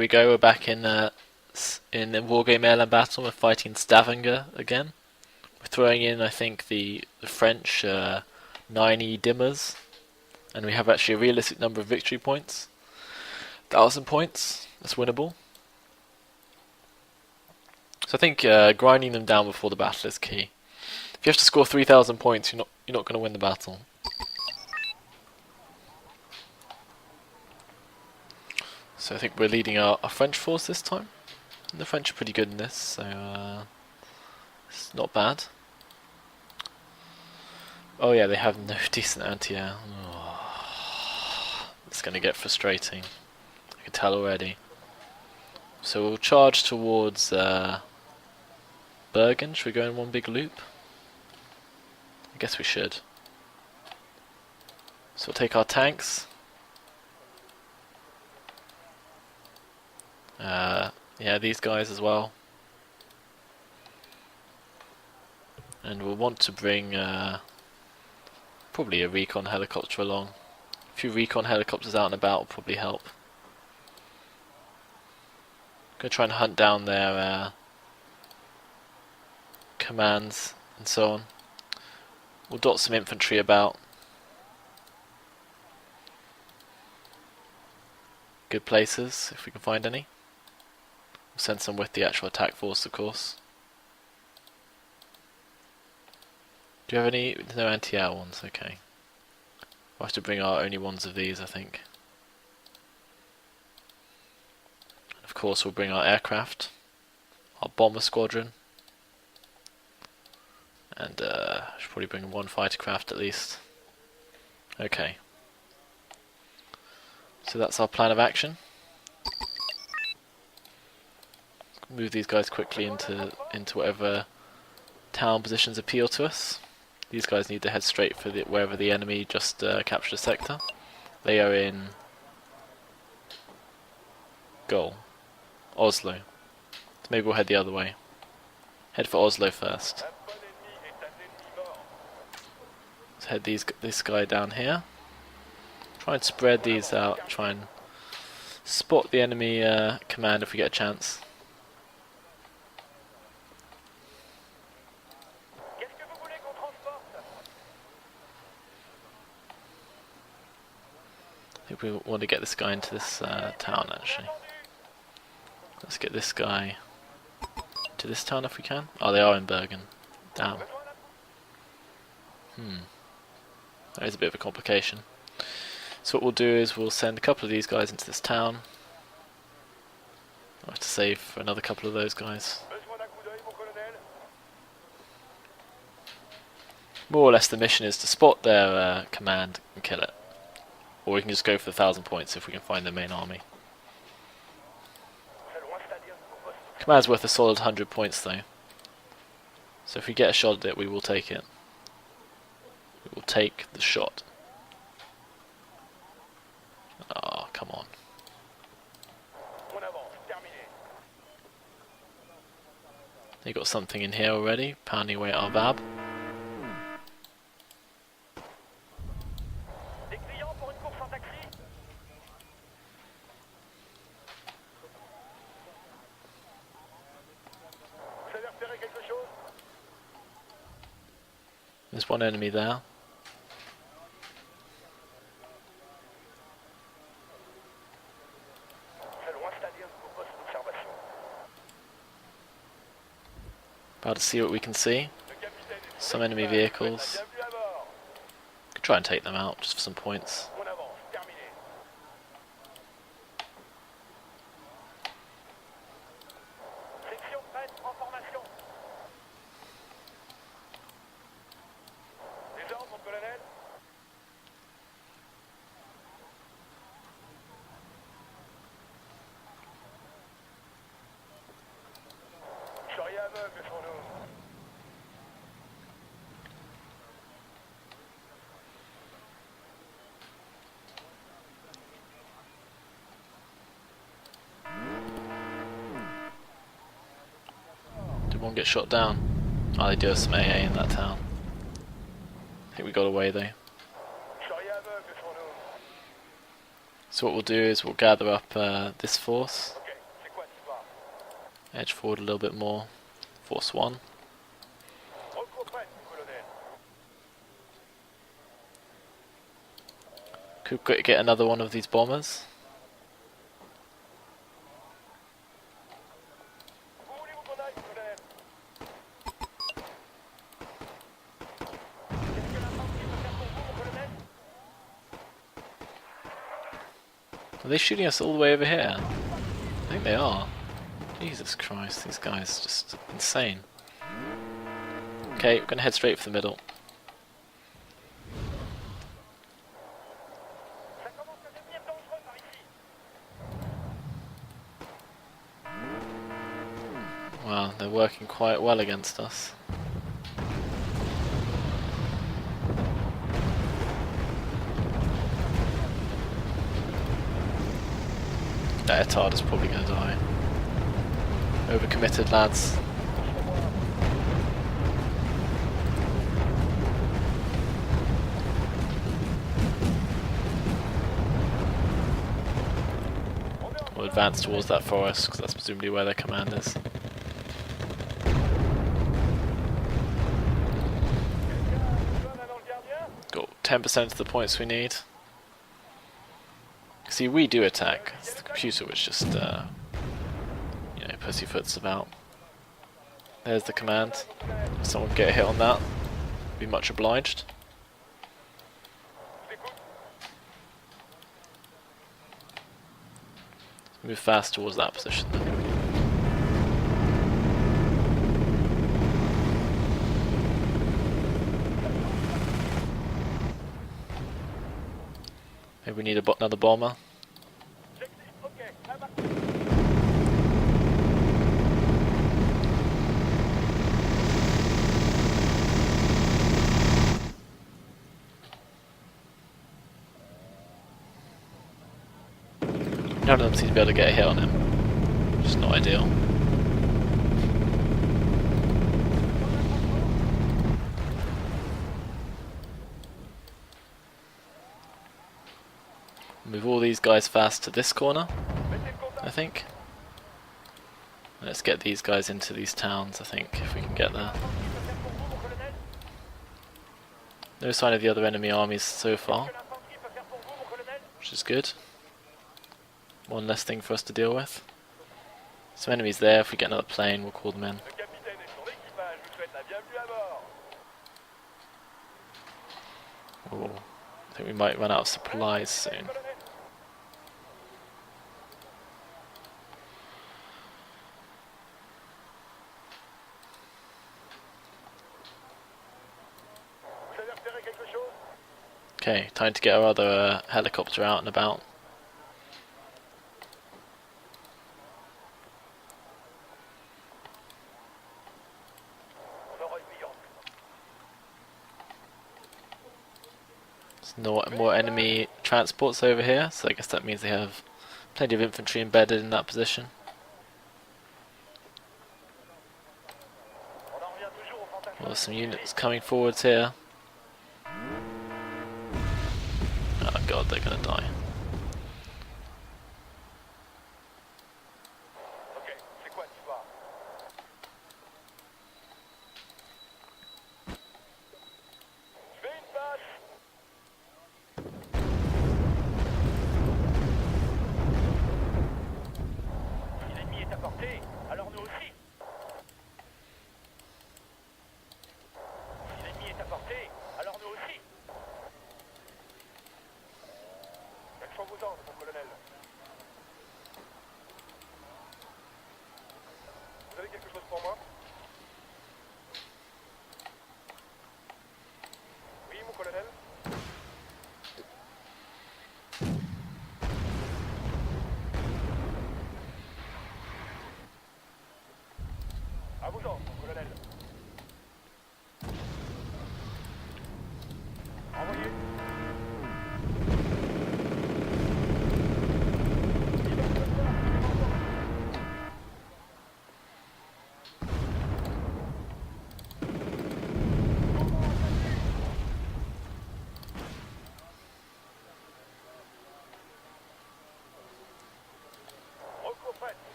we go. We're back in the Wargame Airland battle. We're fighting Stavanger again. We're throwing in, I think, the French 90 dimmers, and we have actually a realistic number of victory points. 1,000 points. That's winnable. So I think grinding them down before the battle is key. If you have to score 3,000 points, you're not going to win the battle. So I think we're leading our French force this time. And the French are pretty good in this, so it's not bad. Oh yeah, they have no decent anti-air. Oh, it's going to get frustrating. I can tell already. So we'll charge towards Bergen. Should we go in one big loop? I guess we should. So we'll take our tanks. Yeah, these guys as well. And we'll want to bring probably a recon helicopter along. A few recon helicopters out and about will probably help. Gonna try and hunt down their commands and so on. We'll dot some infantry about. Good places if we can find any. We'll send some with the actual attack force, of course. Do you have any? No anti-air ones, okay. We'll have to bring our only ones of these, I think. Of course, we'll bring our aircraft, our bomber squadron, and should probably bring one fighter craft at least. Okay. So that's our plan of action. Move these guys quickly into whatever town positions appeal to us. These guys need to head straight for wherever the enemy just captured a sector. They are in goal. Oslo. So maybe we'll head the other way. Head for Oslo first. Let's head this guy down here. Try and spread these out. Try and spot the enemy command if we get a chance. I think we want to get this guy into this town actually. Let's get this guy to this town if we can. Oh, they are in Bergen. Damn. That is a bit of a complication. So what we'll do is we'll send a couple of these guys into this town. I'll have to save for another couple of those guys. More or less the mission is to spot their command and kill it. Or we can just go for the 1,000 points if we can find their main army. Command's worth a solid 100 points though. So if we get a shot at it, we will take it. We will take the shot. Oh, come on. They got something in here already, pounding away at our VAB. There's one enemy there. About to see what we can see. Some enemy vehicles. Could try and take them out just for some points. Did one get shot down? Oh, they do have some AA in that town. I think we got away though. So what we'll do is we'll gather up this force. Edge forward a little bit more. Force 1. Could get another one of these bombers. Are they shooting us all the way over here? I think they are. Jesus Christ, these guys are just insane. Okay, we're gonna head straight for the middle. Wow, they're working quite well against us. That Etard is probably going to die. Overcommitted, lads. We'll advance towards that forest because that's presumably where their command is. Got 10% of the points we need. See, we do attack. It's the computer which just, you know, pussyfoots about. There's the command. If someone get a hit on that, be much obliged. Move fast towards that position then. Maybe we need another bomber. None of them seem to be able to get a hit on him. Just not ideal. Move all these guys fast to this corner, I think. Let's get these guys into these towns, I think, if we can get there. No sign of the other enemy armies so far, which is good. One less thing for us to deal with. Some enemies there. If we get another plane, we'll call them in. Ooh, I think we might run out of supplies soon. Okay, time to get our other helicopter out and about. No more enemy transports over here, so I guess that means they have plenty of infantry embedded in that position. Well, there's some units coming forwards here. Oh god, they're gonna die.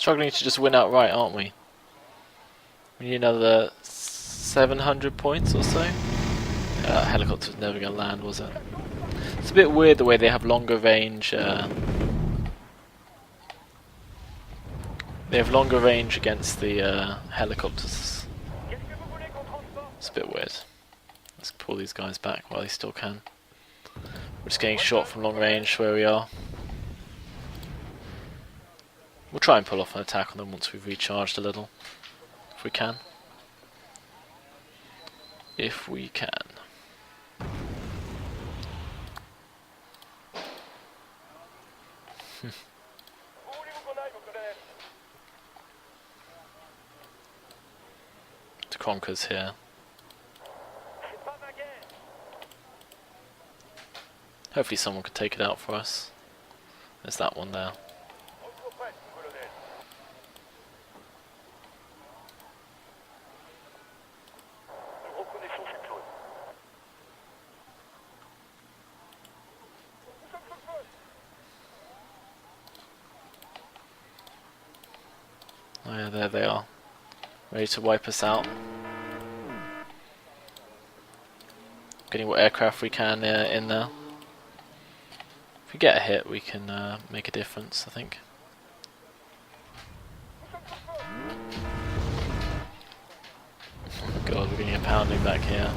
Struggling to just win outright, aren't we? We need another 700 points or so. That helicopter's never going to land, was it? It's a bit weird the way they have longer range. They have longer range against the helicopters. It's a bit weird. Let's pull these guys back while they still can. We're just getting shot from long range where we are. We'll try and pull off an attack on them once we've recharged a little. If we can. If we can. The Kronker's here. Hopefully someone could take it out for us. There's that one there. Oh yeah, there they are. Ready to wipe us out. Getting what aircraft we can in there. If we get a hit, we can make a difference, I think. Oh god, we're getting a pounding back here.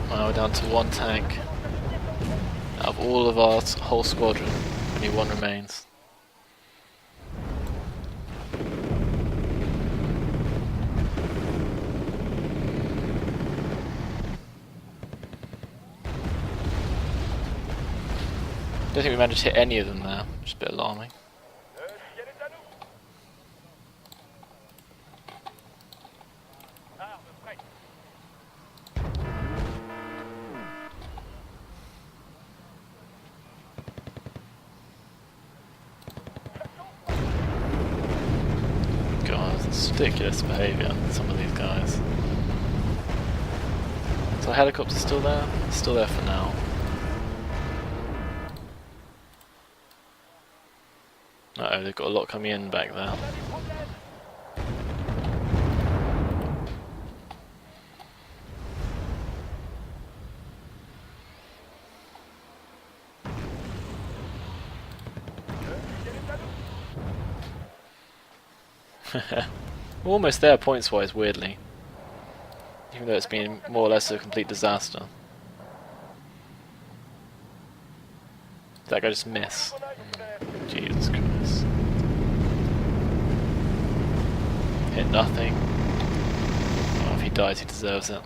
Now we're down to one tank. Out of all of our whole squadron, only one remains. Don't think we managed to hit any of them there, which is a bit alarming. God, it's ridiculous behaviour, some of these guys. So the helicopter's still there? It's still there for now. Uh-oh, they've got a lot coming in back there. We're almost there points wise, weirdly. Even though it's been more or less a complete disaster. Did that guy just miss? Jesus Christ. Hit nothing. Oh, if he dies, he deserves it.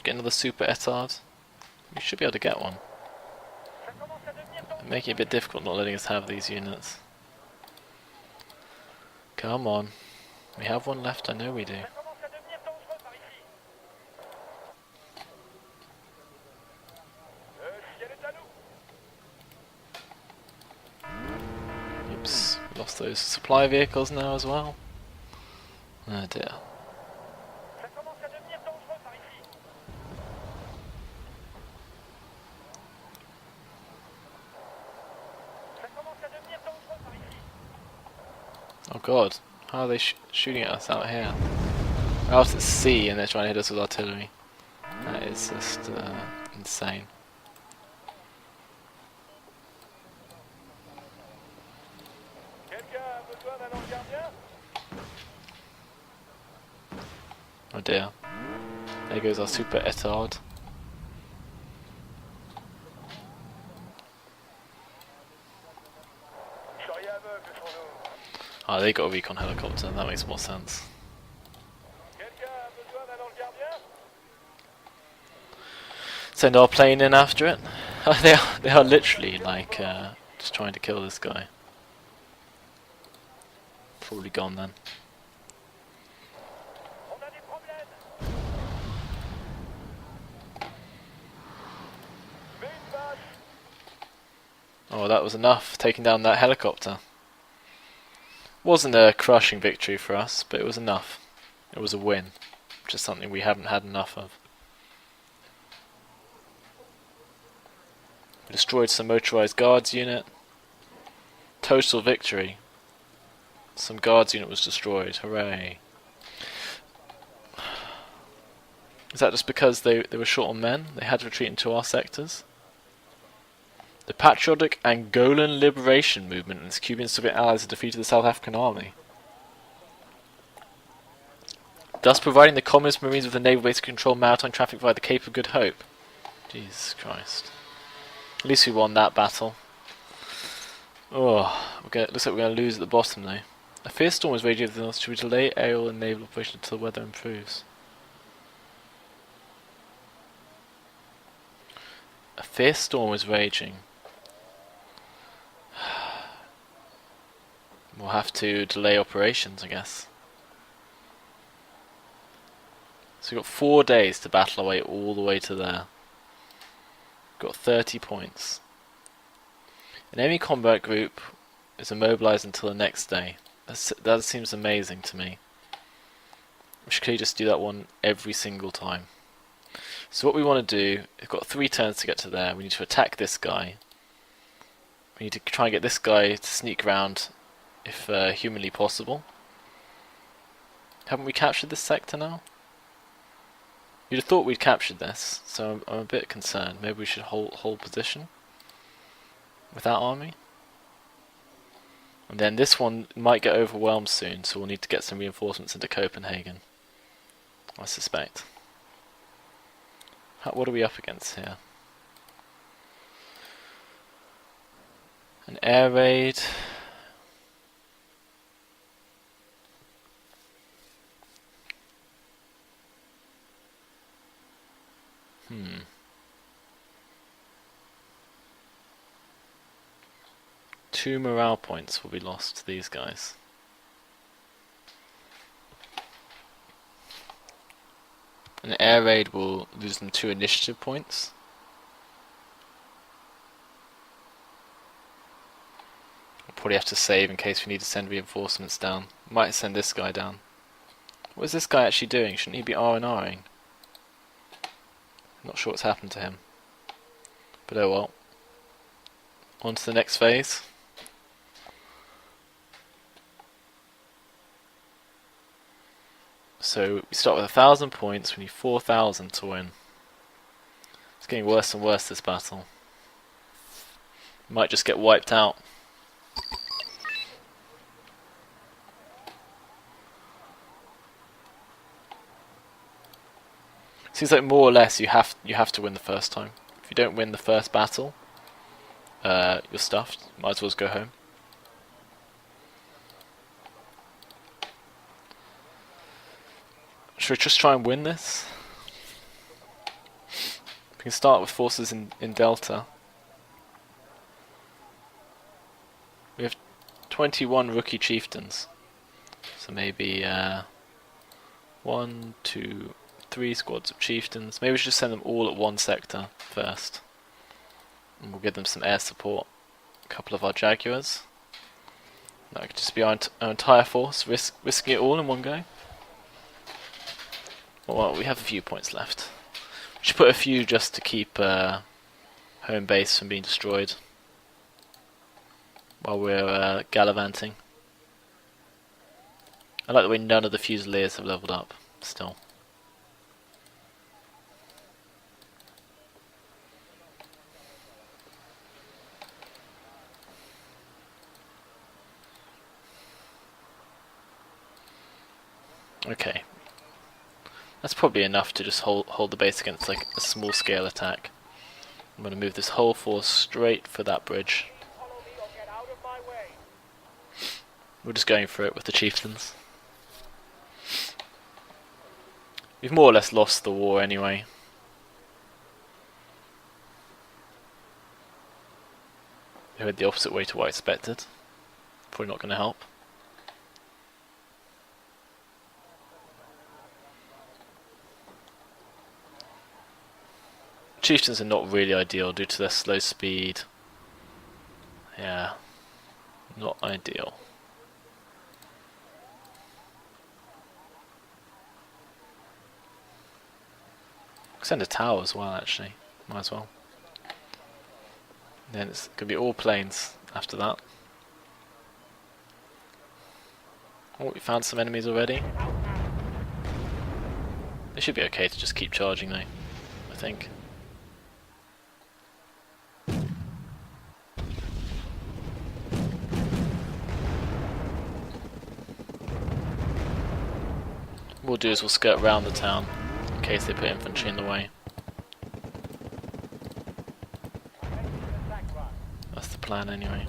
Get another super etard. We should be able to get one. Making it a bit difficult not letting us have these units. Come on. We have one left, I know we do. Oops, lost those supply vehicles now as well. Oh dear. Oh god, how are they shooting at us out here? Or else it's sea and they're trying to hit us with artillery. That is just insane. Oh dear. There goes our super etard. Oh, they got a recon helicopter, that makes more sense. Send our plane in after it. They are literally like just trying to kill this guy. Probably gone then. Oh, that was enough, taking down that helicopter. Wasn't a crushing victory for us, but it was enough. It was a win, which is something we haven't had enough of. We destroyed some motorized guards unit. Total victory. Some guards unit was destroyed. Hooray. Is that just because they were short on men? They had to retreat into our sectors? The Patriotic Angolan Liberation Movement and its Cuban Soviet allies have defeated the South African army, thus providing the Communist Marines with a naval base to control maritime traffic via the Cape of Good Hope. Jesus Christ. At least we won that battle. Oh, looks like we're going to lose at the bottom though. A fierce storm is raging over the north. Should we delay aerial and naval operations until the weather improves? A fierce storm is raging. We'll have to delay operations, I guess. So we've got 4 days to battle our way all the way to there. We've got 30 points. An enemy combat group is immobilized until the next day. That seems amazing to me. We should clearly just do that one every single time. So what we want to do, we've got 3 turns to get to there. We need to attack this guy. We need to try and get this guy to sneak around if humanly possible. Haven't we captured this sector now? You'd have thought we'd captured this, so I'm a bit concerned. Maybe we should hold position with that army. And then this one might get overwhelmed soon, so we'll need to get some reinforcements into Copenhagen, I suspect. What are we up against here? An air raid. Two morale points will be lost to these guys. An air raid will lose them 2 initiative points. We'll probably have to save in case we need to send reinforcements down. Might send this guy down. What is this guy actually doing? Shouldn't he be R&Ring? Not sure what's happened to him. But oh well. On to the next phase. So we start with 1,000 points, we need 4,000 to win. It's getting worse and worse, this battle. Might just get wiped out. Seems like more or less you have to win the first time. If you don't win the first battle, you're stuffed. Might as well go home. Should we just try and win this? We can start with forces in Delta. We have 21 rookie chieftains. So maybe 1, 2, 3 squads of chieftains. Maybe we should just send them all at one sector first. And we'll give them some air support. A couple of our Jaguars. That could just be our entire force, risking it all in one go. Well, we have a few points left. We should put a few just to keep home base from being destroyed while we're gallivanting. I like the way none of the Fusiliers have leveled up still. Okay. That's probably enough to just hold the base against like a small scale attack. I'm going to move this whole force straight for that bridge. We're just going for it with the chieftains. We've more or less lost the war anyway. We went the opposite way to what I expected. Probably not going to help. Chieftains are not really ideal due to their slow speed Yeah, not ideal. Send a tower as well, actually. Might as well. Then it's gonna be all planes after that. Oh, we found some enemies already. They should be okay to just keep charging though, I think. What we'll do is we'll skirt around the town in case they put infantry in the way. That's the plan anyway.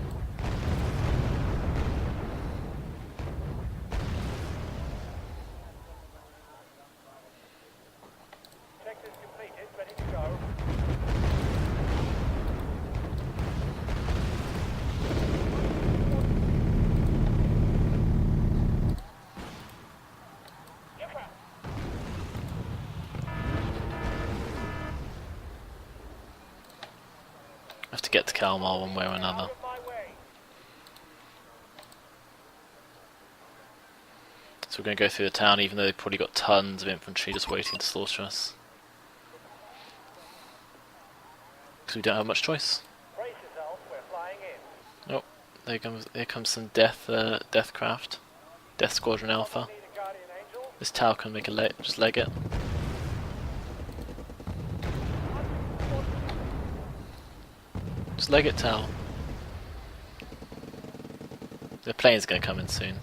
Have to get to Kalmar one way or another. So we're going to go through the town even though they've probably got tons of infantry just waiting to slaughter us. Because we don't have much choice. Oh, here comes some Deathcraft. Death Squadron Alpha. This tower can make a just leg it. Just leg it, Tal. The plane's going to come in soon.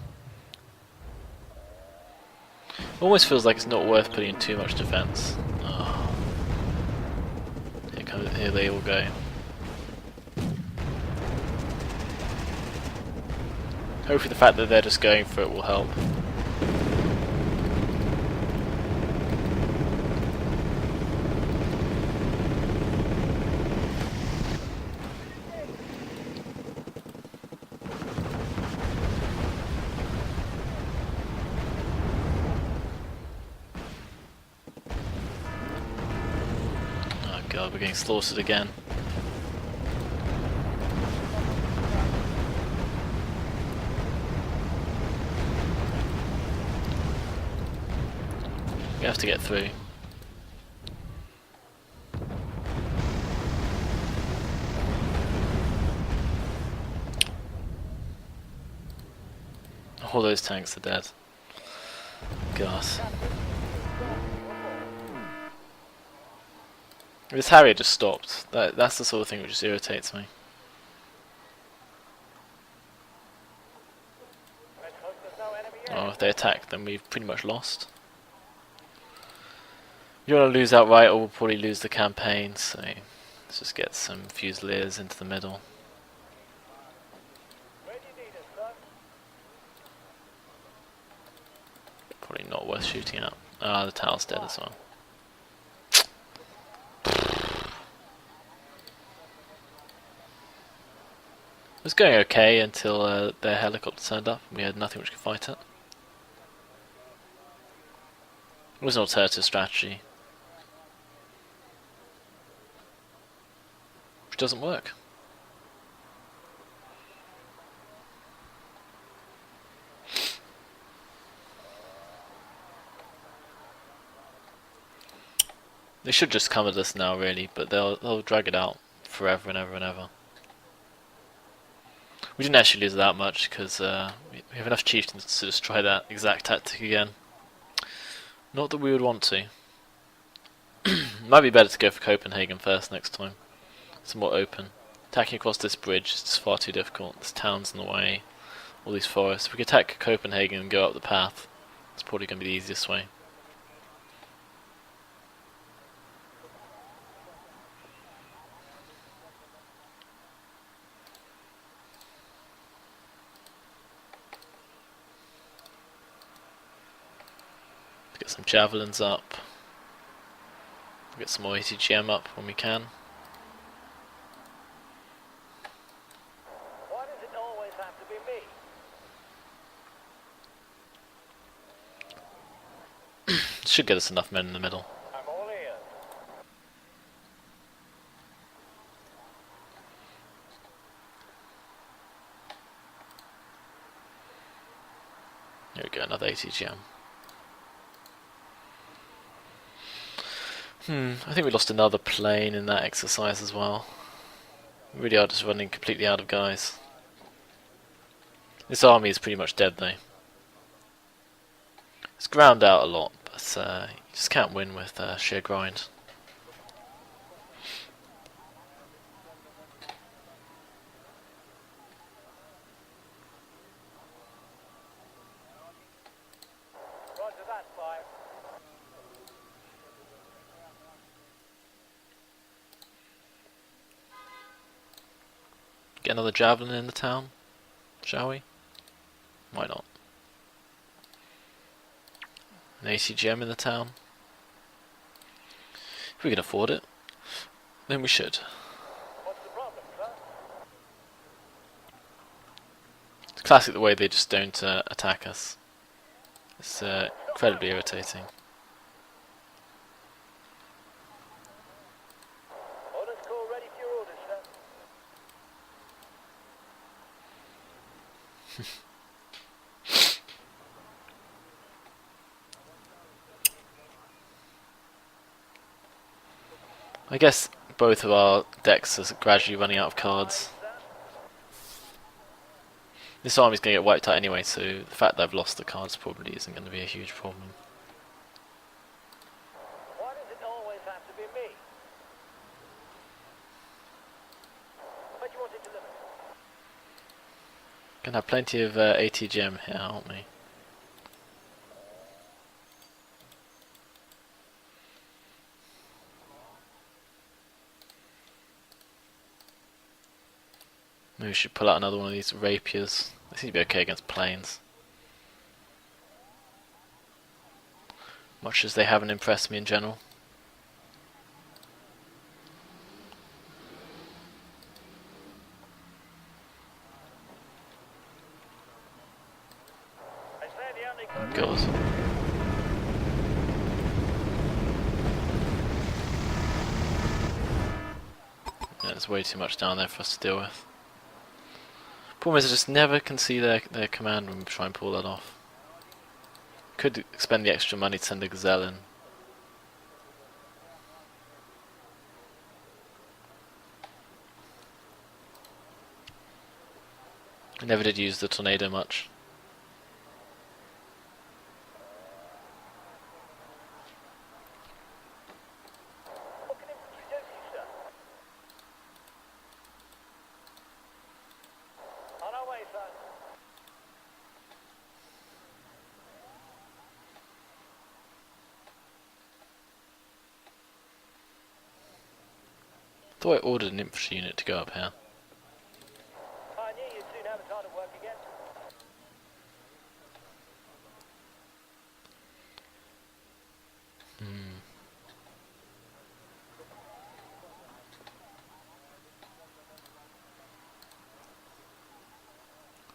Almost feels like it's not worth putting in too much defense. Oh. Here they all go. Hopefully the fact that they're just going for it will help. God, we're getting slaughtered again. We have to get through. All those tanks are dead. God. This Harrier just stopped. That's the sort of thing which just irritates me. Oh, if they attack, then we've pretty much lost. You don't want to lose outright, or we'll probably lose the campaign. So let's just get some Fusiliers into the middle. Probably not worth shooting at. Ah, the tower's dead as well. It was going okay until their helicopter turned up and we had nothing which could fight it. It was an alternative strategy, which doesn't work. They should just come at us now really, but they'll drag it out forever and ever and ever. We didn't actually lose that much because we have enough chieftains to just try that exact tactic again. Not that we would want to. Might be better to go for Copenhagen first next time. It's more open. Attacking across this bridge is just far too difficult. There's towns in the way, all these forests. If we could attack Copenhagen and go up the path, it's probably going to be the easiest way. Get some javelins up. Get some more ATGM up when we can. Why does it always have to be me? Should get us enough men in the middle. I'm all ears. Here we go, another ATGM. I think we lost another plane in that exercise as well. We really are just running completely out of guys. This army is pretty much dead though. It's ground out a lot, but you just can't win with sheer grind. Roger that, fire. Get another javelin in the town, shall we? Why not? An ACGM in the town. If we can afford it, then we should. What's the problem, sir? It's classic the way they just don't attack us. It's incredibly irritating. Orders call ready for your orders, sir. I guess both of our decks are gradually running out of cards. This army's going to get wiped out anyway, so the fact that I've lost the cards probably isn't going to be a huge problem. Why does it always have to be me? Where do you want it delivered? Gonna have plenty of ATGM here, aren't we? Maybe we should pull out another one of these rapiers. They seem to be okay against planes. Much as they haven't impressed me in general. I say the only good God. Yeah, there's way too much down there for us to deal with. Problem is I just never can see their command when we try and pull that off. Could expend the extra money to send a gazelle in. I never did use the tornado much. What can infantry do for you, sir? On our way, sir. Thought I ordered an infantry unit to go up here. I knew you'd soon have us hard at work again.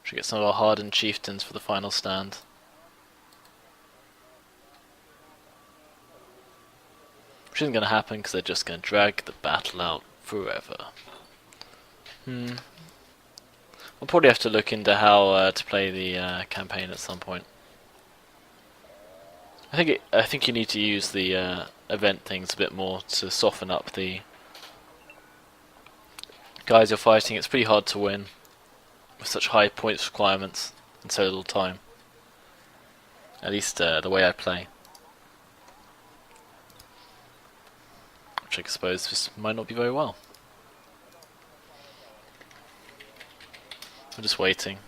Should get some of our hardened chieftains for the final stand. Which isn't going to happen because they're just going to drag the battle out forever. We'll probably have to look into how to play the campaign at some point. I think you need to use the event things a bit more to soften up the guys you're fighting. It's pretty hard to win with such high points requirements in so little time. At least the way I play. Which I suppose just might not be very well. I'm just waiting.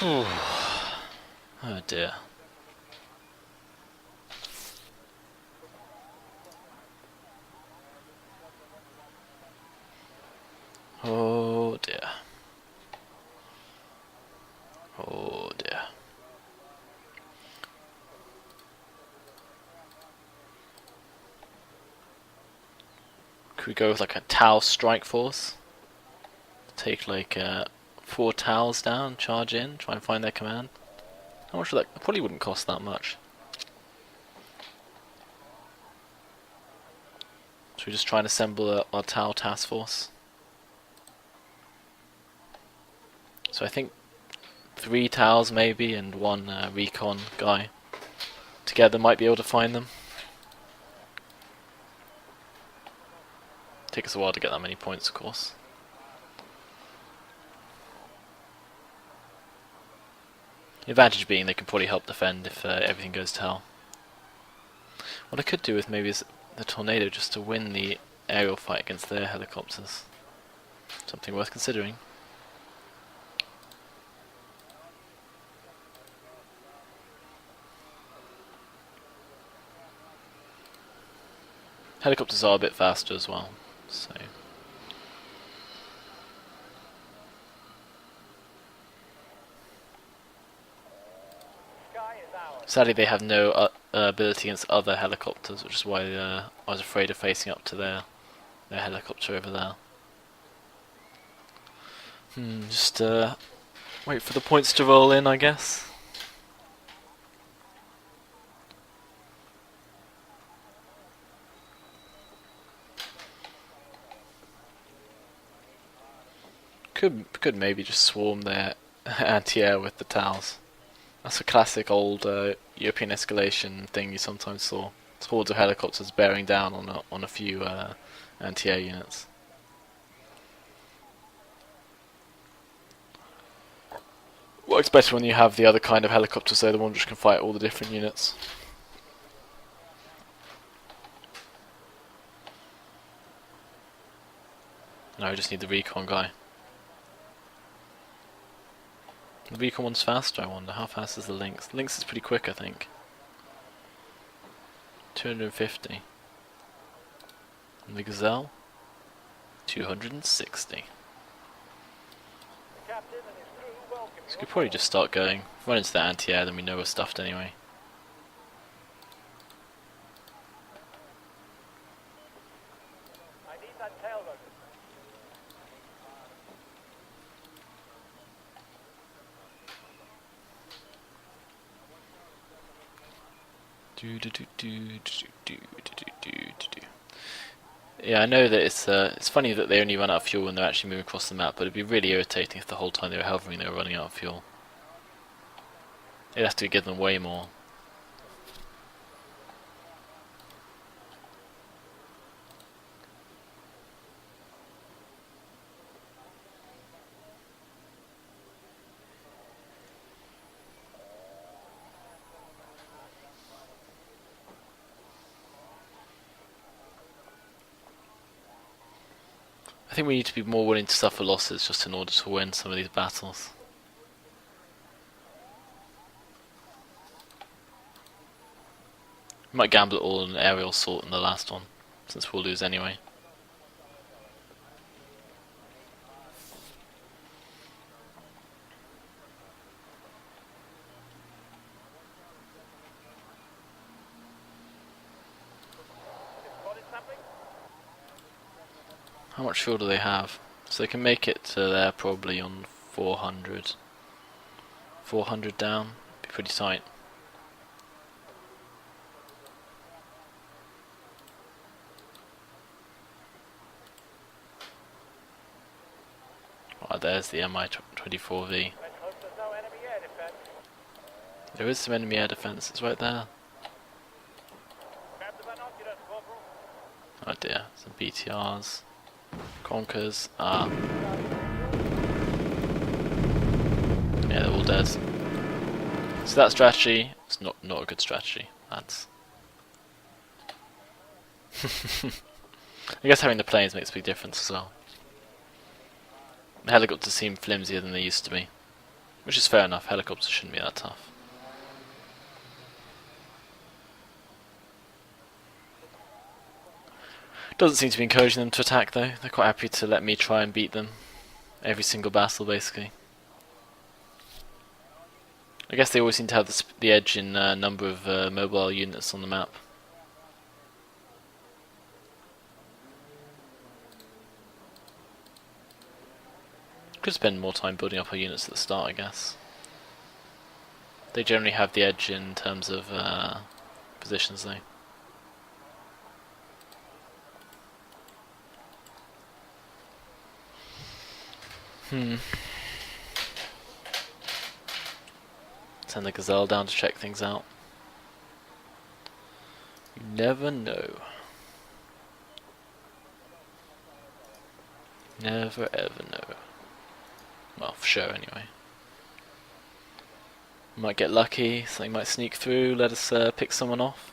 Oh dear. Oh dear. Oh dear. Could we go with like a Tau strike force? Take like 4 Taus down, charge in, try and find their command. How much would that? Probably wouldn't cost that much. Should we just try and assemble our Tau task force? So I think 3 towers maybe and 1 recon guy together might be able to find them. Take us a while to get that many points, of course. The advantage being they can probably help defend if everything goes to hell. What I could do with maybe is the tornado just to win the aerial fight against their helicopters. Something worth considering. Helicopters are a bit faster as well, so... Sky is ours. Sadly they have no ability against other helicopters, which is why I was afraid of facing up to their helicopter over there. Just wait for the points to roll in, I guess. Could maybe just swarm their anti-air with the towers. That's a classic old European escalation thing you sometimes saw. It's hordes of helicopters bearing down on a few anti-air units. Works better when you have the other kind of helicopters, though, the one which can fight all the different units. No, we just need the recon guy. The recon one's faster, I wonder. How fast is the Lynx? The Lynx is pretty quick, I think. 250. And the Gazelle? 260. The captain and his crew welcome you. So we could probably just start going. If we run into the anti-air, then we know we're stuffed anyway. I need that tail rotor. Yeah, I know that it's funny that they only run out of fuel when they're actually moving across the map, but it'd be really irritating if the whole time they were hovering they were running out of fuel. They'd have to give them way more. I think we need to be more willing to suffer losses just in order to win some of these battles. We might gamble it all on an aerial assault in the last one, since we'll lose anyway. Spotted something? How much fuel do they have? So they can make it to there probably on 400. 400 down, be pretty tight. Oh, there's the Mi-24V. Let's hope there's no enemy air defense. There is some enemy air defense, it's right there. Grab the binoculars, Corporal. Oh dear, some BTRs. Conkers, yeah, they're all dead. So that strategy, it's not a good strategy, lads. I guess having the planes makes a big difference as well. The helicopters seem flimsier than they used to be. Which is fair enough, helicopters shouldn't be that tough. Doesn't seem to be encouraging them to attack though, they're quite happy to let me try and beat them. Every single battle basically. I guess they always seem to have the edge in number of mobile units on the map. Could spend more time building up our units at the start, I guess. They generally have the edge in terms of positions though. Send the Gazelle down to check things out. You never know. Never ever know. Well, for sure anyway. Might get lucky, something might sneak through, let us pick someone off.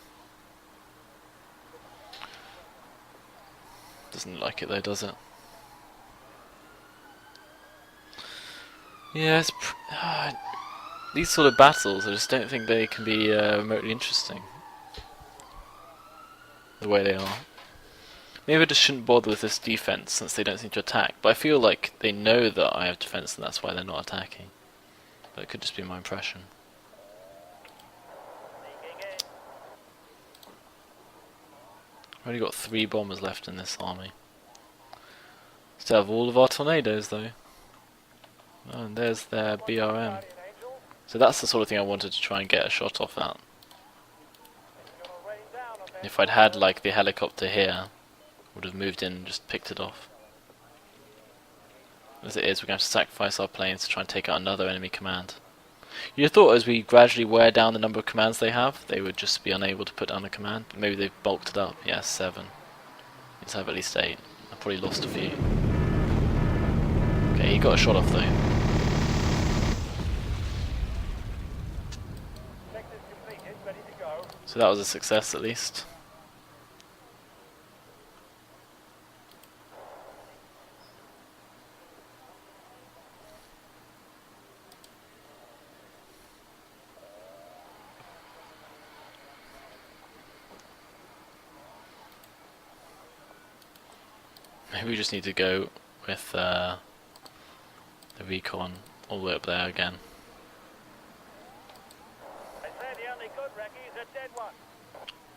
Doesn't look like it though, does it? Yeah, these sort of battles, I just don't think they can be remotely interesting. The way they are. Maybe I just shouldn't bother with this defense since they don't seem to attack, but I feel like they know that I have defense and that's why they're not attacking. But it could just be my impression. I've only got 3 bombers left in this army. Still have all of our tornadoes though. Oh, and there's their BRM. So that's the sort of thing I wanted to try and get a shot off at. If I'd had like the helicopter here, would have moved in and just picked it off. As it is, we're going to have to sacrifice our planes to try and take out another enemy command. You'd have thought as we gradually wear down the number of commands they have, they would just be unable to put down a command. But maybe they've bulked it up. Yeah, 7. Let's have at least 8. I've probably lost a few. Okay, he got a shot off though. So that was a success at least. Maybe we just need to go with the recon all the way up there again.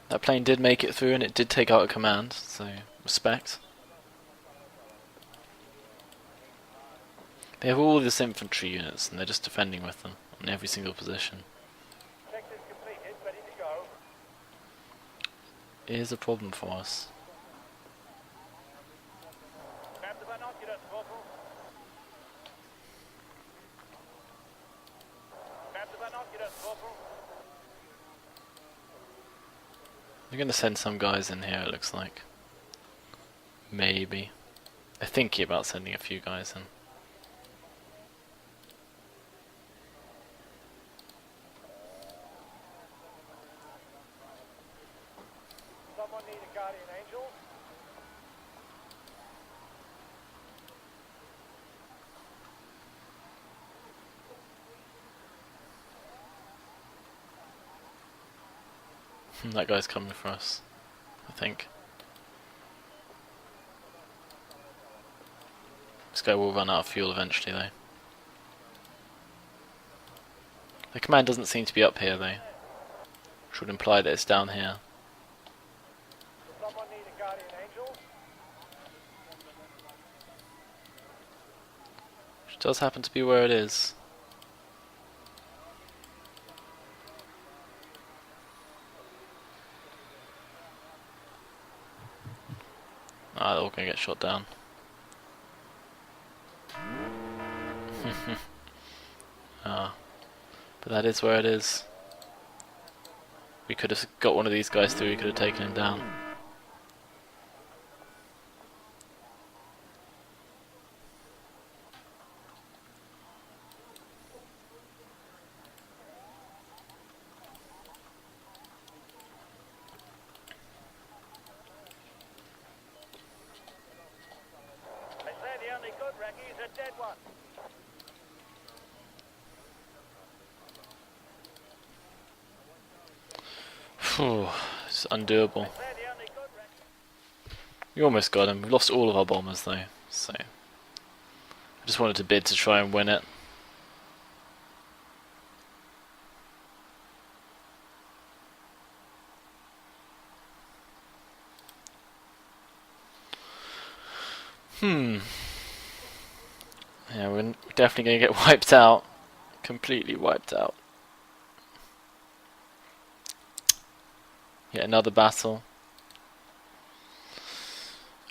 That plane did make it through and it did take out a command, so respect. They have all this infantry units and they're just defending with them in every single position. It is a problem for us. They're going to send some guys in here, it looks like. Maybe. They're thinking about sending a few guys in. Someone need a guardian angel? That guy's coming for us, I think. This guy will run out of fuel eventually though. The command doesn't seem to be up here though, which would imply that it's down here. Someone need a guardian angel? Which does happen to be where it is. Ah, they're all going to get shot down. Ah, but that is where it is. We could have got one of these guys through, we could have taken him down. They say the only good recce is a dead one. Phew, it's undoable. They say the only good recce. We almost got him. We lost all of our bombers though, so I just wanted to bid to try and win it. Yeah, we're definitely going to get wiped out. Completely wiped out. Yet another battle.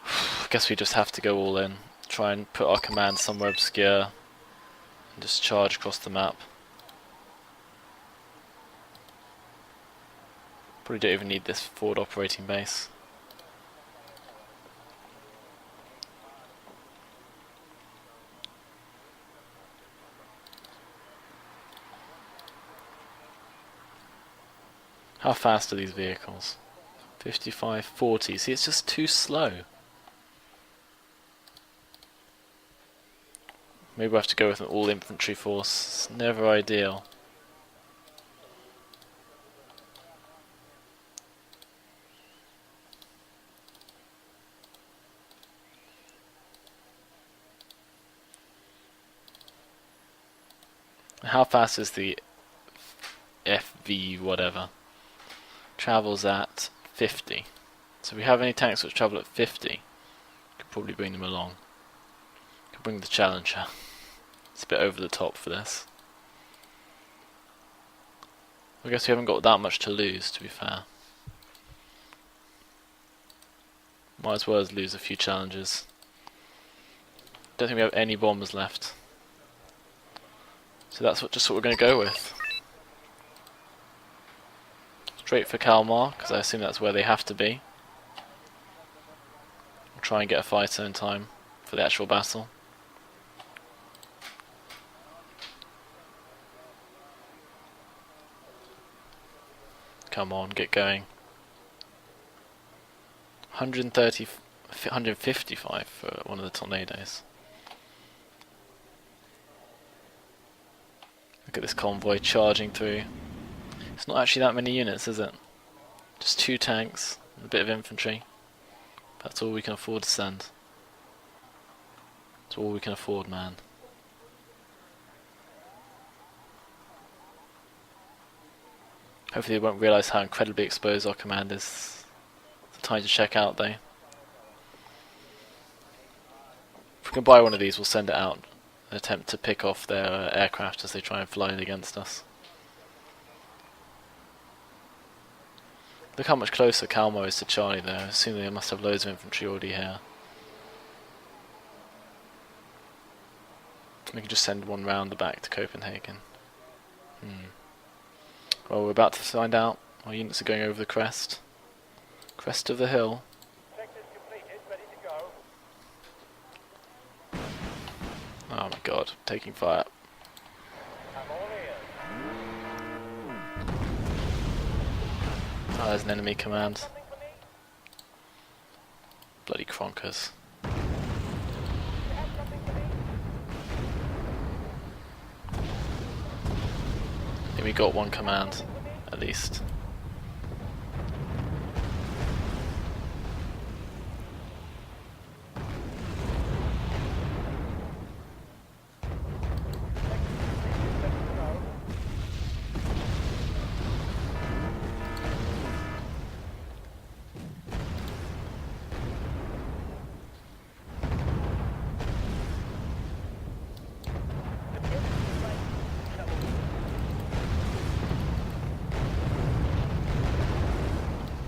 I guess we just have to go all in. Try and put our command somewhere obscure. And just charge across the map. Probably don't even need this forward operating base. How fast are these vehicles? 55, 40. See, it's just too slow. Maybe we'll have to go with an all infantry force. It's never ideal. How fast is the FV whatever? Travels at 50. So if we have any tanks which travel at 50, we could probably bring them along. Could bring the Challenger. It's a bit over the top for this. I guess we haven't got that much to lose, to be fair. Might as well lose a few challenges. Don't think we have any bombers left. So that's just what we're going to go with. Straight for Kalmar, because I assume that's where they have to be. We'll try and get a fighter in time for the actual battle. Come on, get going. 155 for one of the tornadoes. Look at this convoy charging through. It's not actually that many units, is it? Just 2 tanks and a bit of infantry. That's all we can afford to send. That's all we can afford, man. Hopefully they won't realise how incredibly exposed our command is. It's time to check out though. If we can buy one of these, we'll send it out and attempt to pick off their aircraft as they try and fly against us. Look how much closer Kalmar is to Charlie though. I assume they must have loads of infantry already here. We can just send one round the back to Copenhagen. Well, we're about to find out. Our units are going over the crest. Crest of the hill. Sector's completed, ready to go. Oh my god, taking fire. I'm all ears. Oh, there's an enemy command. Something for me? Bloody Kronkers. You have something for me? I think we got one command, at least.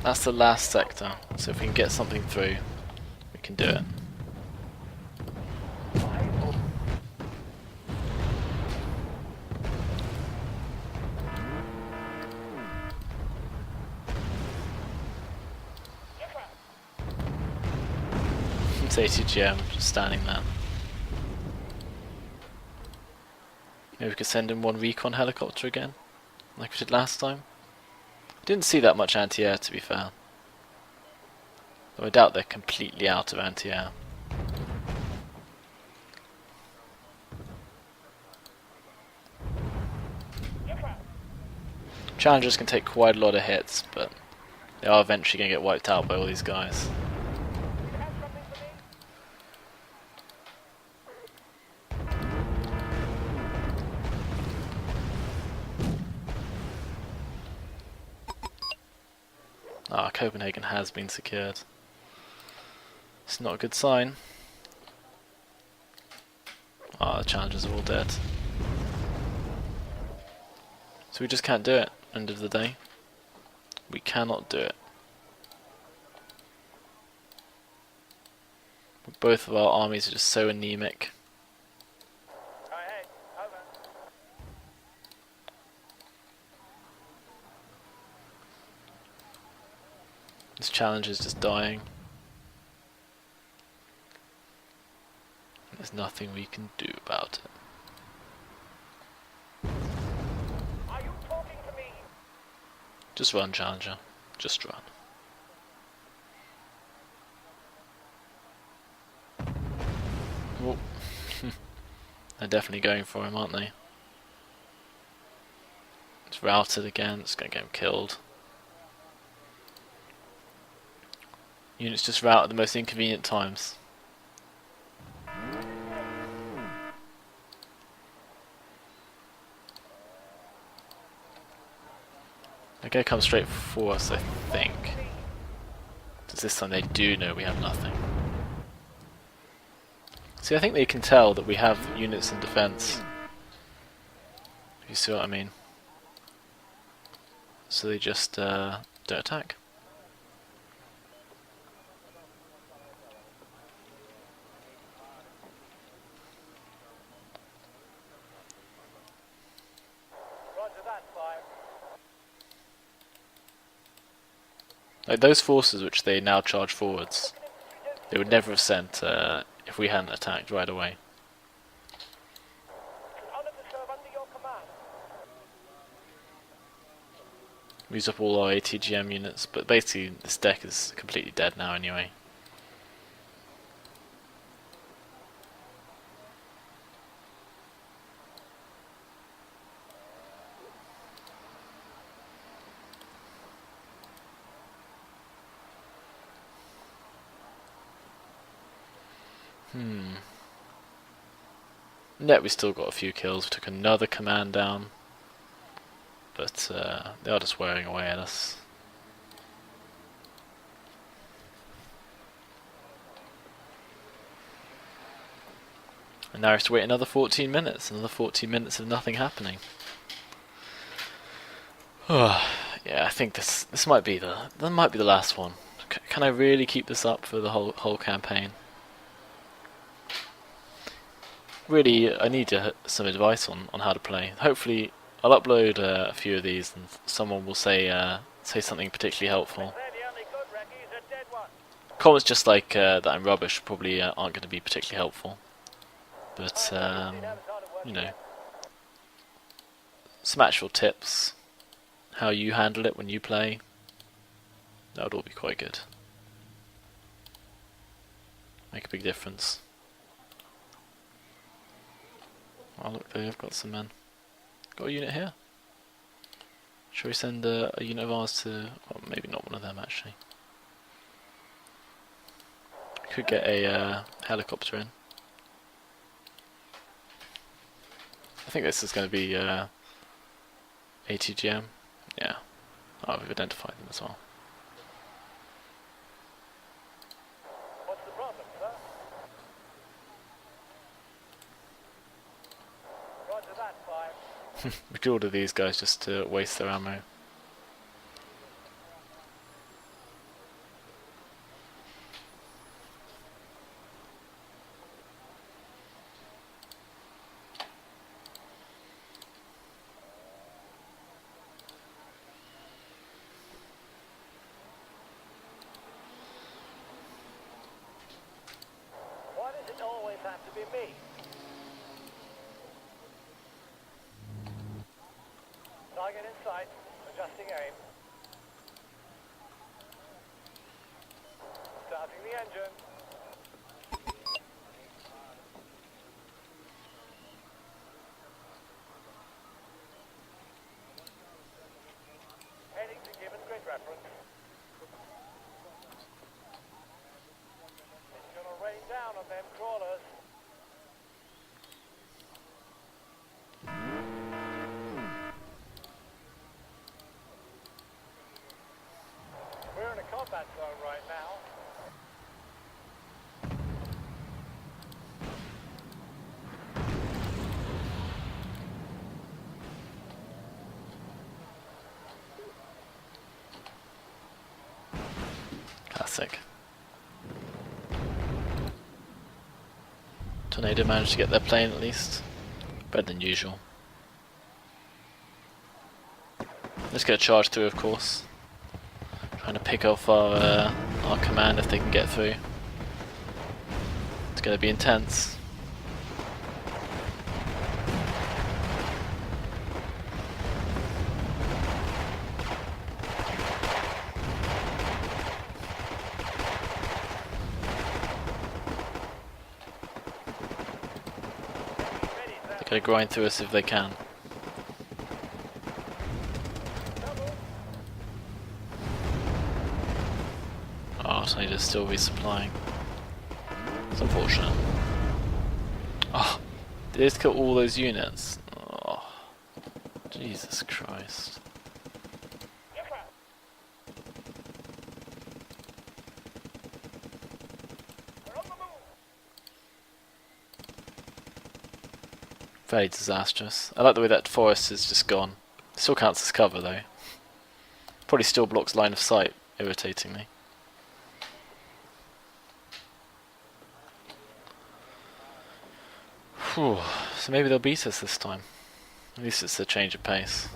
That's the last sector, so if we can get something through, we can do it. It's ATGM just standing there. Maybe we could send in one recon helicopter again, like we did last time. Didn't see that much anti-air, to be fair. Though I doubt they're completely out of anti-air. Challengers can take quite a lot of hits, but they are eventually going to get wiped out by all these guys. Ah, Copenhagen has been secured. It's not a good sign. Ah, the challengers are all dead. So we just can't do it, end of the day. We cannot do it. Both of our armies are just so anemic. Ahead, over. Challenger's just dying. There's nothing we can do about it. Are you talking to me? Just run, Challenger. Just run. Oh. They're definitely going for him, aren't they? It's routed again. It's going to get him killed. Units just route at the most inconvenient times. They're going to come straight for us, I think. Because this time they do know we have nothing. See, I think they can tell that we have units in defense. If you see what I mean. So they just don't attack. Roger that, fire. Like those forces which they now charge forwards, they would never have sent if we hadn't attacked right away. It's an honor to serve under your command. We use up all our ATGM units, but basically this deck is completely dead now anyway. Net we still got a few kills. We took another command down, but they are just wearing away at us. And now we have to wait another 14 minutes. Another 14 minutes of nothing happening. Yeah, I think this might be the last one. Can I really keep this up for the whole campaign? Really, I need some advice on how to play. Hopefully, I'll upload a few of these, and someone will say something particularly helpful. They're the only good recce's a dead one. Comments just like that I'm rubbish probably aren't going to be particularly helpful. But you know, some actual tips, how you handle it when you play, that would all be quite good. Make a big difference. Oh look, they've got some men. Got a unit here. Shall we send a unit of ours to... well, maybe not one of them actually. Could get a helicopter in. I think this is going to be ATGM. Yeah. Oh, we've identified them as well. What's the problem, sir? Roger that, fire. We could order these guys just to waste their ammo. Why does it always have to be me? Target in sight. Adjusting aim. Starting the engine. Heading to given grid reference. It's gonna rain down on them crawlers. We're in a combat zone right now. Classic. Tornado managed to get their plane at least. Better than usual. Let's get a charge through, of course. Trying to pick off our command if they can get through. It's going to be intense. They're going to grind through us if they can. Oh, so they just still resupplying. It's unfortunate. Oh, did they just kill all those units? Oh, Jesus Christ. Very disastrous. I like the way that forest is just gone. Still counts as cover though. Probably still blocks line of sight, irritatingly. Whew. So maybe they'll beat us this time. At least it's a change of pace.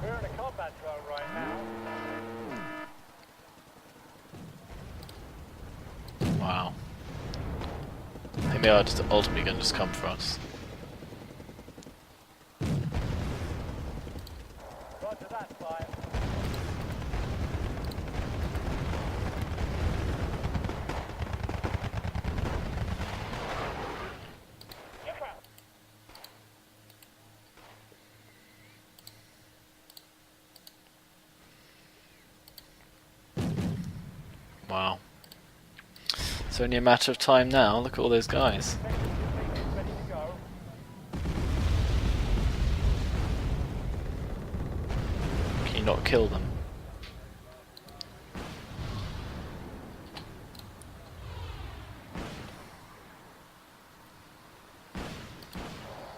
We're in a combat zone right now. Wow. I think they are just ultimately going to just come for us. Roger that, fire. Wow. It's only a matter of time now. Look at all those guys. Ready to go. Can you not kill them?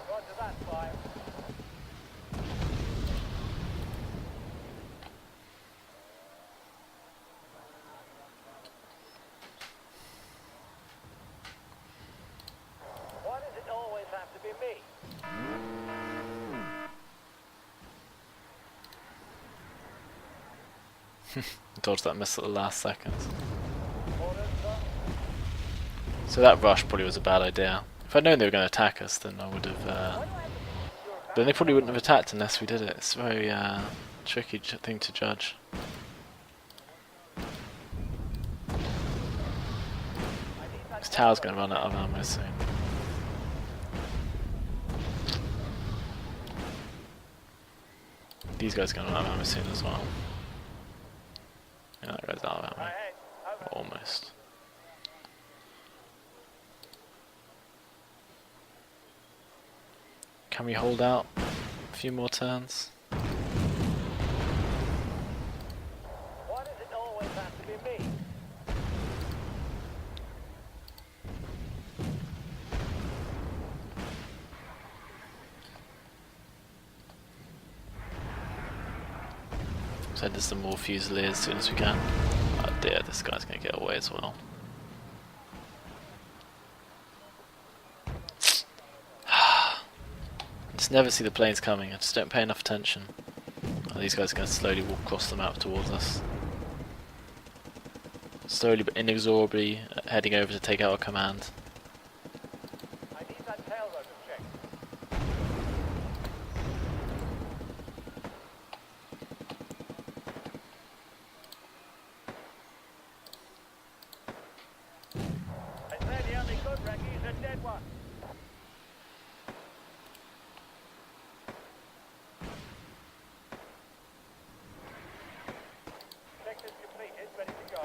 Roger that, fire. Why does it always have to be me? Dodged that missile at the last second. Orders, sir. So that rush probably was a bad idea. If I'd known they were going to attack us, then I would have. Then they probably wouldn't have attacked unless we did it. It's a very tricky thing to judge. This tower's going to run out of ammo soon. These guys are going to run out of ammo soon as well. Yeah, that guy's out of ammo. Ahead. Over. Almost. Can we hold out a few more turns? Why does it always have to be me? Send us some more Fusiliers as soon as we can. Oh dear, this guy's going to get away as well. I just never see the planes coming, I just don't pay enough attention. Oh, these guys are going to slowly walk across the map towards us. Slowly but inexorably heading over to take out our command. I need that tail rotor checked. I say the only good wreck is a dead one. Sector's completed, ready to go.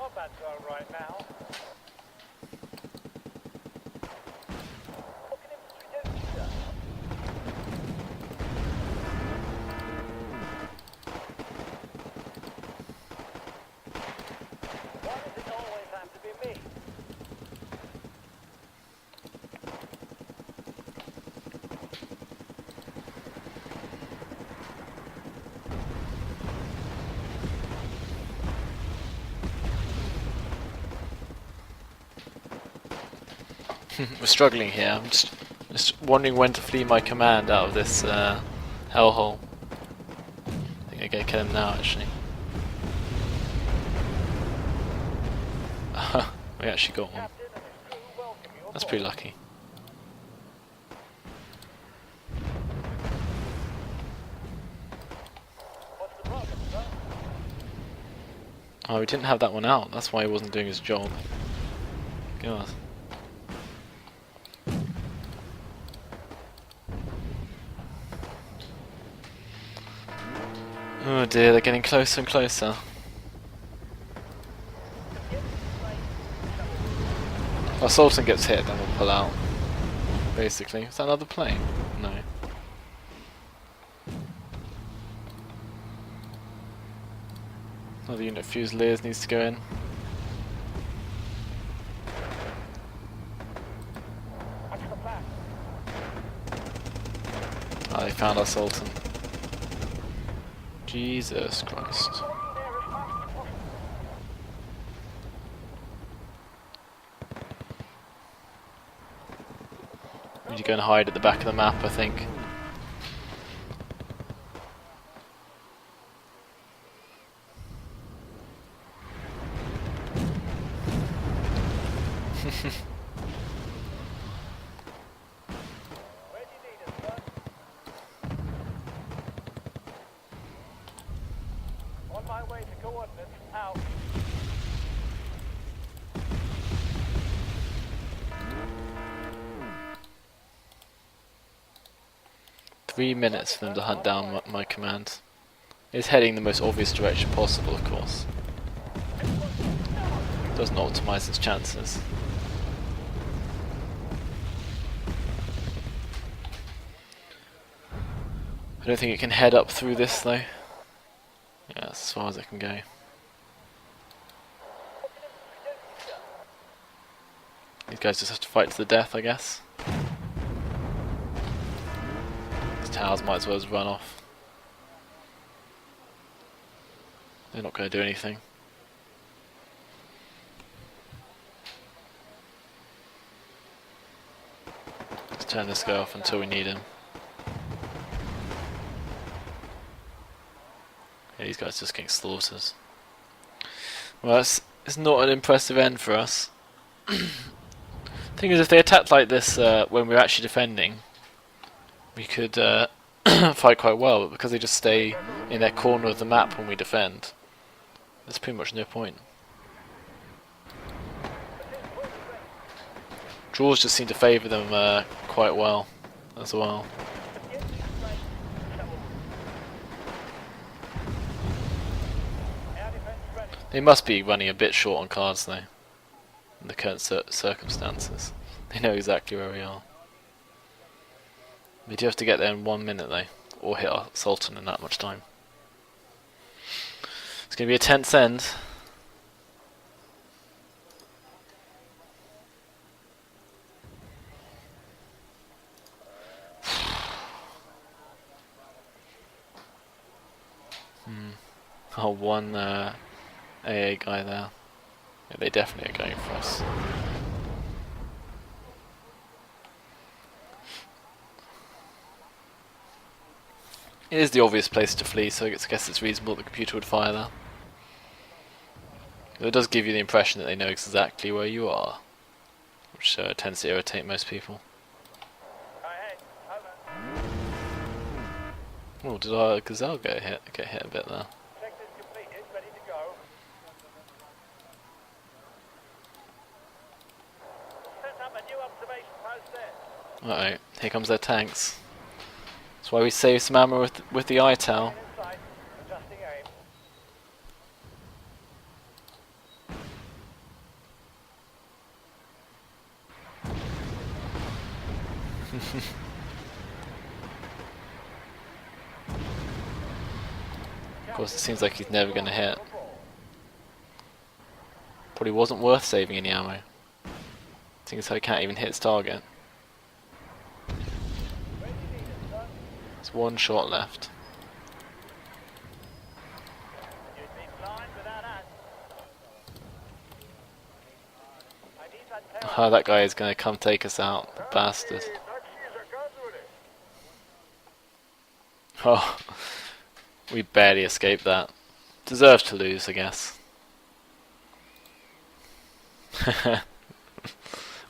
combat zone right now. What can infantry do, sir? Why does it always have to be me? We're struggling here. I'm just wondering when to flee my command out of this hellhole. I think I gotta kill him now, actually. We actually got one. Captain and his crew welcome you That's aboard. pretty lucky. What's the problem, sir? Oh, we didn't have that one out. That's why he wasn't doing his job. God. Oh dear, they're getting closer and closer. If our Sultan gets hit, then we'll pull out. Basically. Is that another plane? No. Another unit of Fusiliers needs to go in. Watch the back. Ah, they found our Sultan. Jesus Christ. We need to go and hide at the back of the map, I think. Where do you need us, sir? On my way to coordinates. Out. Three minutes for them to hunt down my command. It's heading the most obvious direction possible, of course. Doesn't optimise its chances. I don't think it can head up through this though. Yeah, that's as far as it can go. These guys just have to fight to the death, I guess. These towers might as well just run off. They're not going to do anything. Let's turn this guy off until we need him. Yeah, these guys are just getting slaughtered. Well, it's not an impressive end for us. Thing is, if they attacked like this when we're actually defending, we could fight quite well, but because they just stay in their corner of the map when we defend, there's pretty much no point. Draws just seem to favour them quite well as well. They must be running a bit short on cards though, in the current circumstances. They know exactly where we are. We do have to get there in 1 minute though, or hit our Sultan in that much time. It's going to be a tense end. Oh, one AA guy there. Yeah, they definitely are going for us. It is the obvious place to flee, so I guess it's reasonable the computer would fire that. It does give you the impression that they know exactly where you are, which tends to irritate most people. Ahead. Over. Oh, did our Gazelle get hit a bit there? Sector's completed. Ready to go. Set up a new observation post there. Uh-oh, here comes their tanks. That's why we save some ammo with the ITAL. In sight. Adjusting aim. Of course, it seems like he's never going to hit. Probably wasn't worth saving any ammo. Seeing as how he can't even hit his target. There's one shot left. Oh, that guy is going to come take us out, bastard. Oh, we barely escaped that. Deserved to lose, I guess.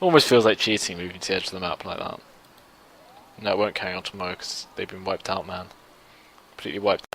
Almost feels like cheating moving to the edge of the map like that. No, it won't carry on tomorrow because they've been wiped out, man. Completely wiped